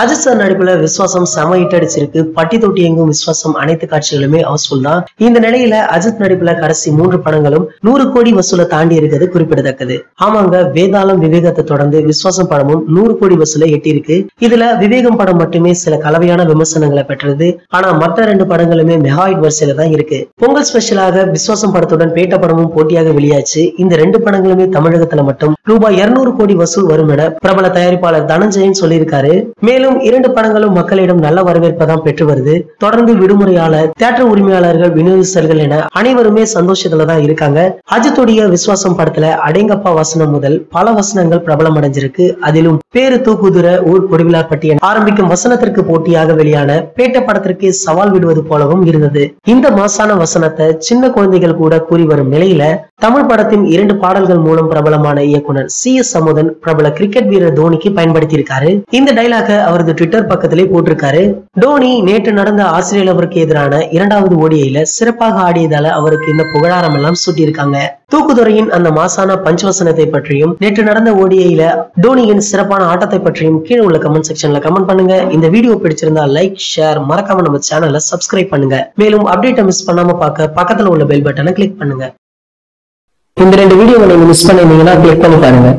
Ajith sir நடிப்புல விஸ்வாசம் செம hit அடிச்சிருக்கு. பட்டி தொட்டி எங்கும் விஸ்வாசம் அனைத்து காட்சிகளுமே ஹவுஸ்ஃபுல் தான். இந்த நிலையில அஜித் நடிப்புல கடைசி 3 படங்களும் 100 கோடி வசூலை தாண்டி இருக்கிறது குறிப்பிடத்தக்கது. ஆமாங்க, வேதாளம் விவேகத்தை தொடர்ந்து விஸ்வாசம் படமும் 100 கோடி வசூலை எட்டியிருக்கு. இதுல விவேகம் படம் மட்டுமே சில கலவையான விமர்சனங்களை பெற்றது. ஆனா மற்ற 2 படங்களுமே மெகா ஹிட் வரிசையில தான் இருக்கு. பொங்கல் ஸ்பெஷலாக விஸ்வாசம் படத்துடன் பேட்ட படமும் போட்டியாக வெளியாச்சு. இந்த 2 படங்களுமே தமிழகத்துல மட்டும் ரூபாய் 200 கோடி வசூல் வரும் என பிரபல தயாரிப்பாளர் தனஞ்சயன் சொல்லியிருக்காரு. மேலும் 2 படங்களும் மக்களிடம் நல்ல வரவேற்பதான் பெற்று வருது. தொடர்ந்து விடுமுறையாளர், தியேட்டர் உரிமையாளர்கள், விநியோகஸ்தர்கள் என அனைவருமே சந்தோஷத்துல தான் இருக்காங்க. அஜித்துடைய விஸ்வாசம் படத்துல அடேங்கப்பா வசனம் முதல் பல வசனங்கள் பிரபலம் அடைஞ்சிருக்கு. அதிலும் பேரு தூக்குதுர ஊர் கொடிவிழாப்பட்டி ஆரம்பிக்கும் வசனத்திற்கு போட்டியாக வெளியான பேட்ட படத்திற்கு சவால் விடுவது போலவும் இருந்தது. இந்த மாசான வசனத்தை சின்ன குழந்தைகள் கூட கூறி வரும் நிலையில தமிழ் படத்தின் 2 பாடல்கள் மூலம் பிரபலமான இயக்குனர் CS சமுதன் பிரபல கிரிக்கெட் வீரர் தோனிக்கு பயன்படுத்தி இருக்காரு. இந்த டைலாக அவரது ட்விட்டர் பக்கத்திலே போட்டிருக்காரு. டோனி நேற்று நடந்த ஆஸ்திரேலியாவிற்கு எதிரான 2வது ஓடிஐல சிறப்பாக ஆடியதால அவருக்கு இந்த புகழாரம் எல்லாம் சூட்டியிருக்காங்க. தூக்குதுறையின் அந்த மாசான பஞ்சவசனத்தை பற்றியும் நேற்று நடந்த ஓடிஐல டோனியின் சிறப்பான ஆட்டத்தை பற்றியும் கீழே உள்ள கமெண்ட் செக்ஷன்ல கமெண்ட் பண்ணுங்க. இந்த வீடியோ பிடிச்சிருந்தா லைக், ஷேர், மறக்காம நம்ம சேனலை சப்ஸ்கிரைப் பண்ணுங்க. மேலும் அப்டேட்டை மிஸ் பண்ணாம பார்க்க பக்கத்துல உள்ள பெல் பட்டனை கிளிக் பண்ணுங்க. இந்த 2 வீடியோவை நீங்க மிஸ் பண்ணிருந்தீங்கன்னா கிளிக் பண்ணி பாருங்க.